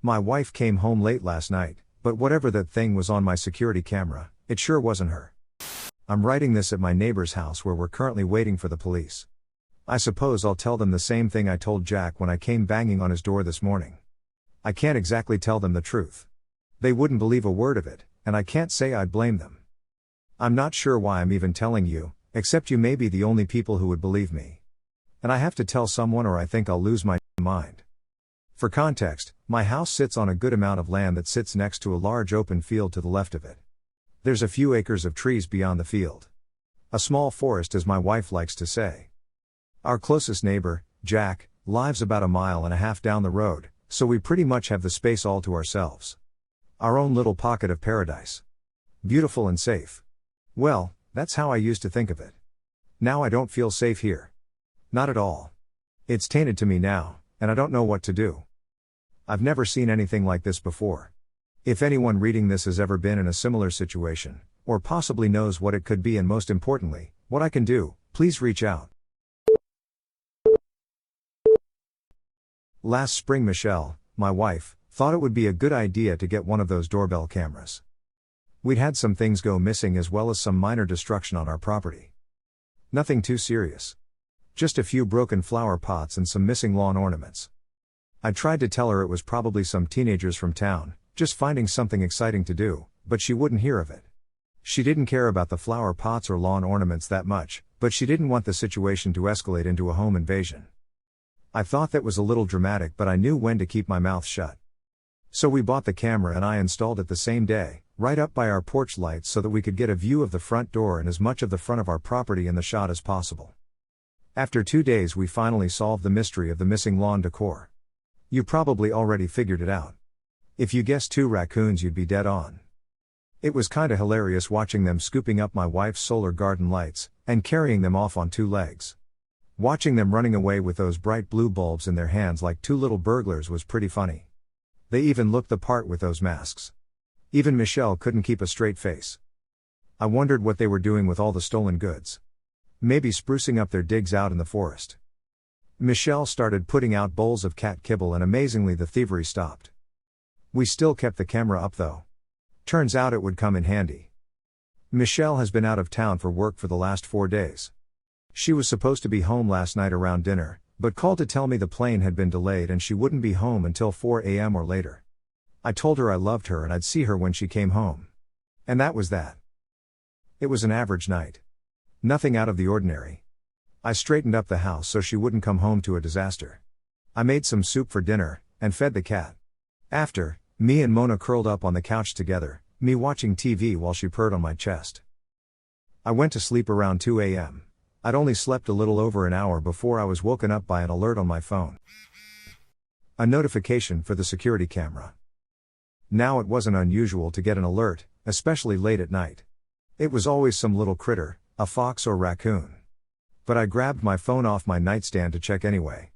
My wife came home late last night, but whatever that thing was on my security camera, it sure wasn't her. I'm writing this at my neighbor's house where we're currently waiting for the police. I suppose I'll tell them the same thing I told Jack when I came banging on his door this morning. I can't exactly tell them the truth. They wouldn't believe a word of it, and I can't say I'd blame them. I'm not sure why I'm even telling you, except you may be the only people who would believe me. And I have to tell someone or I think I'll lose my mind. For context, my house sits on a good amount of land that sits next to a large open field to the left of it. There's a few acres of trees beyond the field. A small forest, as my wife likes to say. Our closest neighbor, Jack, lives about 1.5 miles down the road, so we pretty much have the space all to ourselves. Our own little pocket of paradise. Beautiful and safe. Well, that's how I used to think of it. Now I don't feel safe here. Not at all. It's tainted to me now, and I don't know what to do. I've never seen anything like this before. If anyone reading this has ever been in a similar situation, or possibly knows what it could be and most importantly, what I can do, please reach out. Last spring Michelle, my wife, thought it would be a good idea to get one of those doorbell cameras. We'd had some things go missing as well as some minor destruction on our property. Nothing too serious. Just a few broken flower pots and some missing lawn ornaments. I tried to tell her it was probably some teenagers from town, just finding something exciting to do, but she wouldn't hear of it. She didn't care about the flower pots or lawn ornaments that much, but she didn't want the situation to escalate into a home invasion. I thought that was a little dramatic, but I knew when to keep my mouth shut. So we bought the camera and I installed it the same day, right up by our porch lights so that we could get a view of the front door and as much of the front of our property in the shot as possible. After 2 days we finally solved the mystery of the missing lawn decor. You probably already figured it out. If you guessed 2 raccoons you'd be dead on. It was kinda hilarious watching them scooping up my wife's solar garden lights, and carrying them off on 2 legs. Watching them running away with those bright blue bulbs in their hands like 2 little burglars was pretty funny. They even looked the part with those masks. Even Michelle couldn't keep a straight face. I wondered what they were doing with all the stolen goods. Maybe sprucing up their digs out in the forest. Michelle started putting out bowls of cat kibble and amazingly the thievery stopped. We still kept the camera up though. Turns out it would come in handy. Michelle has been out of town for work for the last 4 days. She was supposed to be home last night around dinner, but called to tell me the plane had been delayed and she wouldn't be home until 4 a.m. or later. I told her I loved her and I'd see her when she came home. And that was that. It was an average night. Nothing out of the ordinary. I straightened up the house so she wouldn't come home to a disaster. I made some soup for dinner, and fed the cat. After, me and Mona curled up on the couch together, me watching TV while she purred on my chest. I went to sleep around 2 a.m. I'd only slept a little over an hour before I was woken up by an alert on my phone. A notification for the security camera. Now it wasn't unusual to get an alert, especially late at night. It was always some little critter, a fox or raccoon. But I grabbed my phone off my nightstand to check anyway.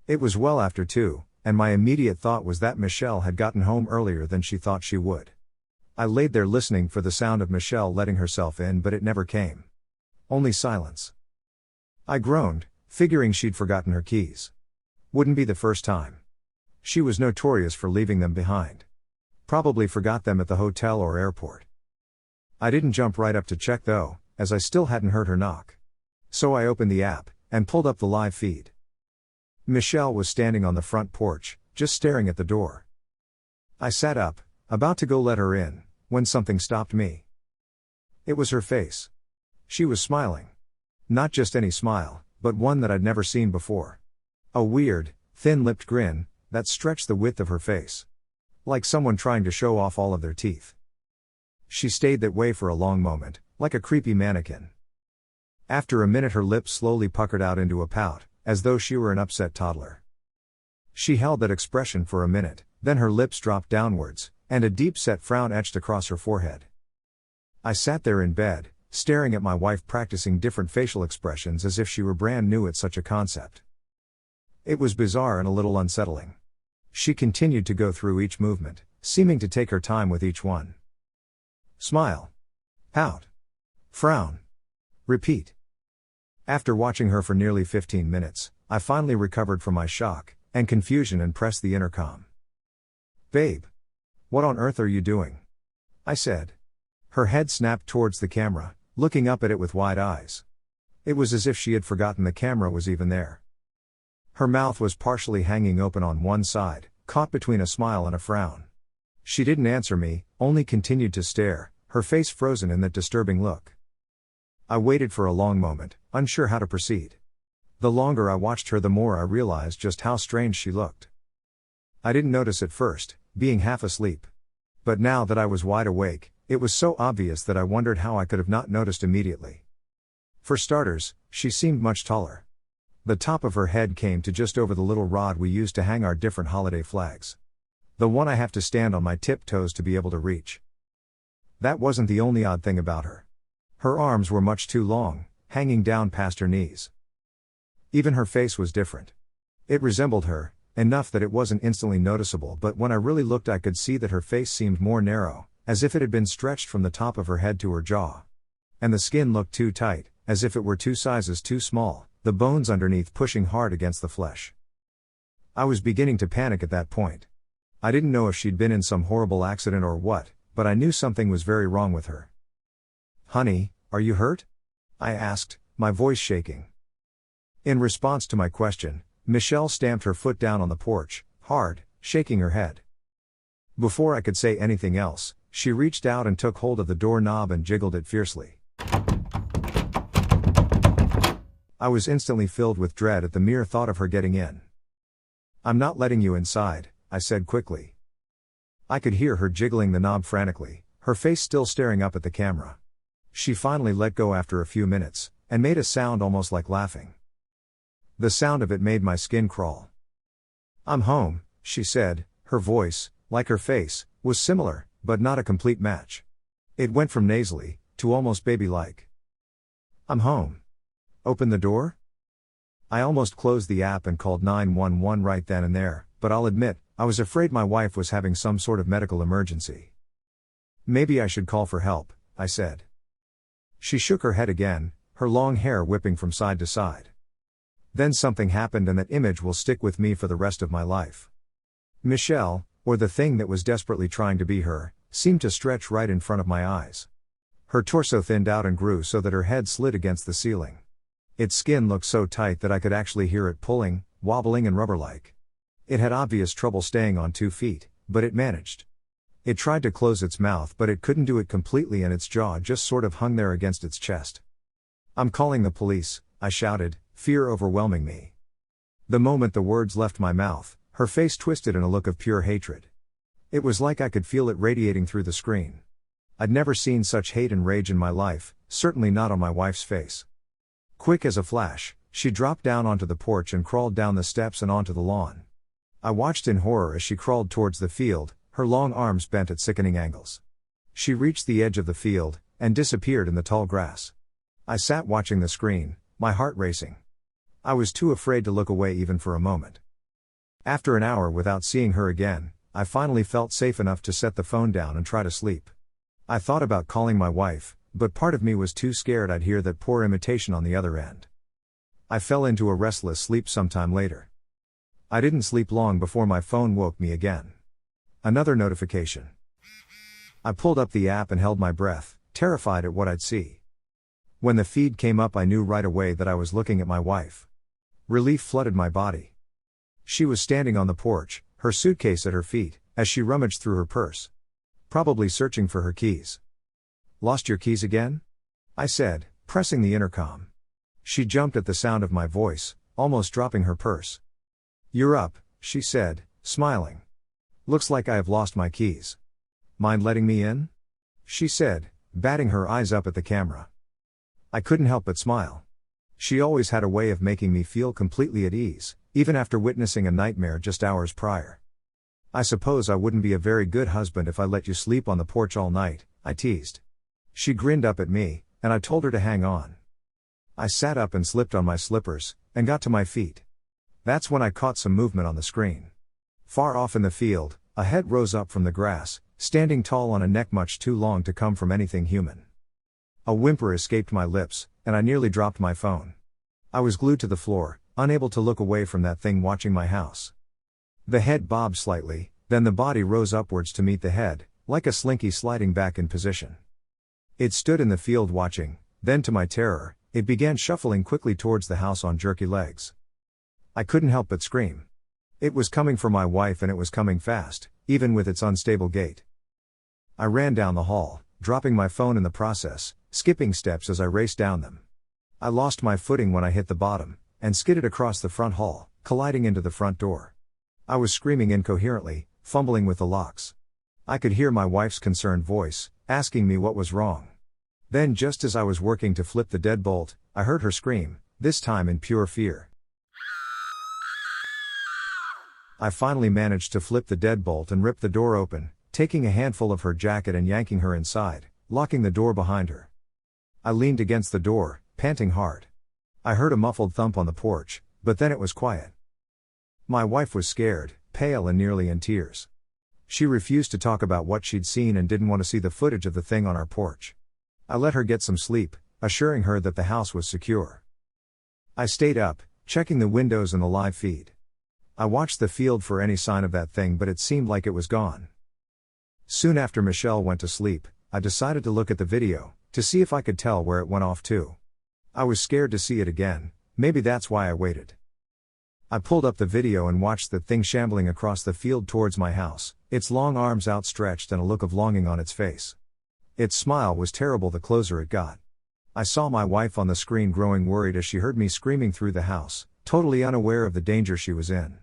It was well after 2, and my immediate thought was that Michelle had gotten home earlier than she thought she would. I laid there listening for the sound of Michelle letting herself in, but it never came. Only silence. I groaned, figuring she'd forgotten her keys. Wouldn't be the first time. She was notorious for leaving them behind. Probably forgot them at the hotel or airport. I didn't jump right up to check though, as I still hadn't heard her knock. So I opened the app, and pulled up the live feed. Michelle was standing on the front porch, just staring at the door. I sat up, about to go let her in, when something stopped me. It was her face. She was smiling. Not just any smile, but one that I'd never seen before. A weird, thin-lipped grin, that stretched the width of her face. Like someone trying to show off all of their teeth. She stayed that way for a long moment, like a creepy mannequin. After a minute her lips slowly puckered out into a pout, as though she were an upset toddler. She held that expression for a minute, then her lips dropped downwards, and a deep-set frown etched across her forehead. I sat there in bed, staring at my wife practicing different facial expressions as if she were brand new at such a concept. It was bizarre and a little unsettling. She continued to go through each movement, seeming to take her time with each one. Smile. Pout. Frown. Repeat. After watching her for nearly 15 minutes, I finally recovered from my shock and confusion and pressed the intercom. Babe. What on earth are you doing? I said. Her head snapped towards the camera, looking up at it with wide eyes. It was as if she had forgotten the camera was even there. Her mouth was partially hanging open on one side, caught between a smile and a frown. She didn't answer me, only continued to stare, her face frozen in that disturbing look. I waited for a long moment, unsure how to proceed. The longer I watched her, the more I realized just how strange she looked. I didn't notice at first, being half asleep. But now that I was wide awake, it was so obvious that I wondered how I could have not noticed immediately. For starters, she seemed much taller. The top of her head came to just over the little rod we used to hang our different holiday flags. The one I have to stand on my tiptoes to be able to reach. That wasn't the only odd thing about her. Her arms were much too long, hanging down past her knees. Even her face was different. It resembled her, enough that it wasn't instantly noticeable, but when I really looked I could see that her face seemed more narrow, as if it had been stretched from the top of her head to her jaw. And the skin looked too tight, as if it were 2 sizes too small, the bones underneath pushing hard against the flesh. I was beginning to panic at that point. I didn't know if she'd been in some horrible accident or what, but I knew something was very wrong with her. "Honey, are you hurt?" I asked, my voice shaking. In response to my question, Michelle stamped her foot down on the porch, hard, shaking her head. Before I could say anything else, she reached out and took hold of the doorknob and jiggled it fiercely. I was instantly filled with dread at the mere thought of her getting in. "I'm not letting you inside," I said quickly. I could hear her jiggling the knob frantically, her face still staring up at the camera. She finally let go after a few minutes, and made a sound almost like laughing. The sound of it made my skin crawl. "I'm home," she said, her voice, like her face, was similar, but not a complete match. It went from nasally, to almost baby-like. "I'm home. Open the door?" I almost closed the app and called 911 right then and there, but I'll admit, I was afraid my wife was having some sort of medical emergency. "Maybe I should call for help," I said. She shook her head again, her long hair whipping from side to side. Then something happened, and that image will stick with me for the rest of my life. Michelle, or the thing that was desperately trying to be her, seemed to stretch right in front of my eyes. Her torso thinned out and grew so that her head slid against the ceiling. Its skin looked so tight that I could actually hear it pulling, wobbling and rubber-like. It had obvious trouble staying on 2 feet, but it managed. It tried to close its mouth, but it couldn't do it completely, and its jaw just sort of hung there against its chest. "I'm calling the police," I shouted, fear overwhelming me. The moment the words left my mouth, her face twisted in a look of pure hatred. It was like I could feel it radiating through the screen. I'd never seen such hate and rage in my life, certainly not on my wife's face. Quick as a flash, she dropped down onto the porch and crawled down the steps and onto the lawn. I watched in horror as she crawled towards the field, her long arms bent at sickening angles. She reached the edge of the field, and disappeared in the tall grass. I sat watching the screen, my heart racing. I was too afraid to look away even for a moment. After an hour without seeing her again, I finally felt safe enough to set the phone down and try to sleep. I thought about calling my wife, but part of me was too scared I'd hear that poor imitation on the other end. I fell into a restless sleep sometime later. I didn't sleep long before my phone woke me again. Another notification. I pulled up the app and held my breath, terrified at what I'd see. When the feed came up, I knew right away that I was looking at my wife. Relief flooded my body. She was standing on the porch, her suitcase at her feet, as she rummaged through her purse. Probably searching for her keys. "Lost your keys again?" I said, pressing the intercom. She jumped at the sound of my voice, almost dropping her purse. "You're up," she said, smiling. "Looks like I have lost my keys. Mind letting me in?" she said, batting her eyes up at the camera. I couldn't help but smile. She always had a way of making me feel completely at ease, even after witnessing a nightmare just hours prior. "I suppose I wouldn't be a very good husband if I let you sleep on the porch all night," I teased. She grinned up at me, and I told her to hang on. I sat up and slipped on my slippers, and got to my feet. That's when I caught some movement on the screen. Far off in the field, a head rose up from the grass, standing tall on a neck much too long to come from anything human. A whimper escaped my lips, and I nearly dropped my phone. I was glued to the floor, unable to look away from that thing watching my house. The head bobbed slightly, Then the body rose upwards to meet the head, like a slinky sliding back in position. It stood in the field watching, then to my terror, it began shuffling quickly towards the house on jerky legs. I couldn't help but scream. It was coming for my wife and it was coming fast, even with its unstable gait. I ran down the hall, dropping my phone in the process, skipping steps as I raced down them. I lost my footing when I hit the bottom, and skidded across the front hall, colliding into the front door. I was screaming incoherently, fumbling with the locks. I could hear my wife's concerned voice, asking me what was wrong. Then just as I was working to flip the deadbolt, I heard her scream, this time in pure fear. I finally managed to flip the deadbolt and rip the door open, taking a handful of her jacket and yanking her inside, locking the door behind her. I leaned against the door, panting hard. I heard a muffled thump on the porch, but then it was quiet. My wife was scared, pale and nearly in tears. She refused to talk about what she'd seen and didn't want to see the footage of the thing on our porch. I let her get some sleep, assuring her that the house was secure. I stayed up, checking the windows and the live feed. I watched the field for any sign of that thing, but it seemed like it was gone. Soon after Michelle went to sleep, I decided to look at the video, to see if I could tell where it went off to. I was scared to see it again, maybe that's why I waited. I pulled up the video and watched the thing shambling across the field towards my house, its long arms outstretched and a look of longing on its face. Its smile was terrible the closer it got. I saw my wife on the screen growing worried as she heard me screaming through the house, totally unaware of the danger she was in.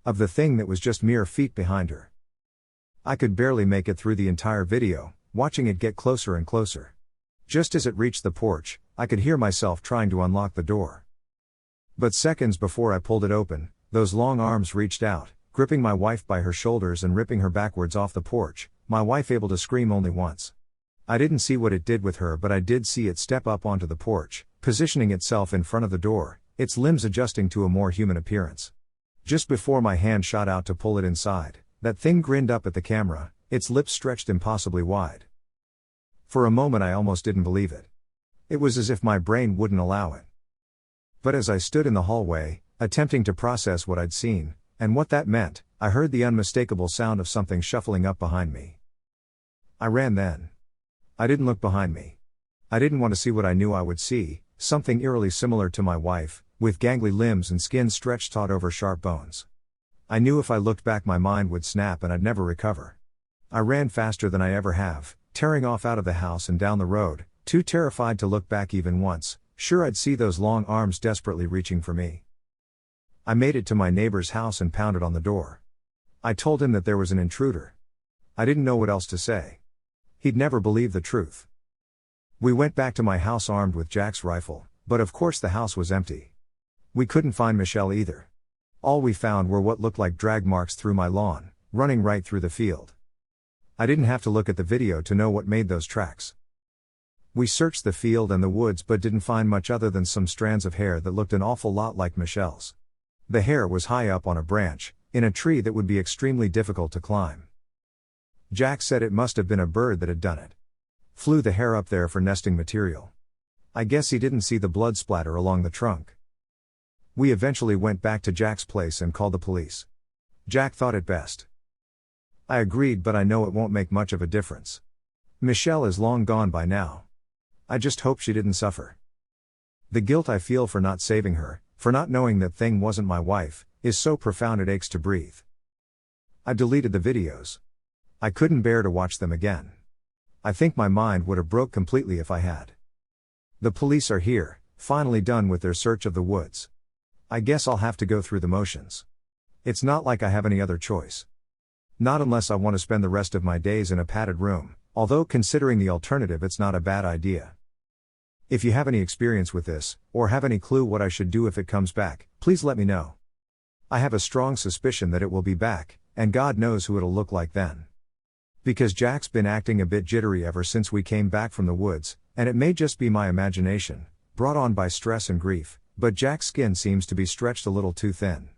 Of the thing that was just mere feet behind her. I could barely make it through the entire video, watching it get closer and closer. Just as it reached the porch, I could hear myself trying to unlock the door. But seconds before I pulled it open, those long arms reached out, gripping my wife by her shoulders and ripping her backwards off the porch, my wife able to scream only once. I didn't see what it did with her, but I did see it step up onto the porch, positioning itself in front of the door, its limbs adjusting to a more human appearance. Just before my hand shot out to pull it inside, that thing grinned up at the camera, its lips stretched impossibly wide. For a moment I almost didn't believe it. It was as if my brain wouldn't allow it. But as I stood in the hallway, attempting to process what I'd seen, and what that meant, I heard the unmistakable sound of something shuffling up behind me. I ran then. I didn't look behind me. I didn't want to see what I knew I would see, something eerily similar to my wife, with gangly limbs and skin stretched taut over sharp bones. I knew if I looked back my mind would snap and I'd never recover. I ran faster than I ever have, tearing off out of the house and down the road, too terrified to look back even once, sure I'd see those long arms desperately reaching for me. I made it to my neighbor's house and pounded on the door. I told him that there was an intruder. I didn't know what else to say. He'd never believe the truth. We went back to my house armed with Jack's rifle, but of course the house was empty. We couldn't find Michelle either. All we found were what looked like drag marks through my lawn, running right through the field. I didn't have to look at the video to know what made those tracks. We searched the field and the woods but didn't find much other than some strands of hair that looked an awful lot like Michelle's. The hair was high up on a branch, in a tree that would be extremely difficult to climb. Jack said it must have been a bird that had done it. Flew the hair up there for nesting material. I guess he didn't see the blood splatter along the trunk. We eventually went back to Jack's place and called the police. Jack thought it best. I agreed, but I know it won't make much of a difference. Michelle is long gone by now. I just hope she didn't suffer. The guilt I feel for not saving her, for not knowing that thing wasn't my wife, is so profound it aches to breathe. I deleted the videos. I couldn't bear to watch them again. I think my mind would have broke completely if I had. The police are here, finally done with their search of the woods. I guess I'll have to go through the motions. It's not like I have any other choice. Not unless I want to spend the rest of my days in a padded room, although considering the alternative it's not a bad idea. If you have any experience with this, or have any clue what I should do if it comes back, please let me know. I have a strong suspicion that it will be back, and God knows who it'll look like then. Because Jack's been acting a bit jittery ever since we came back from the woods, and it may just be my imagination, brought on by stress and grief, but Jack's skin seems to be stretched a little too thin.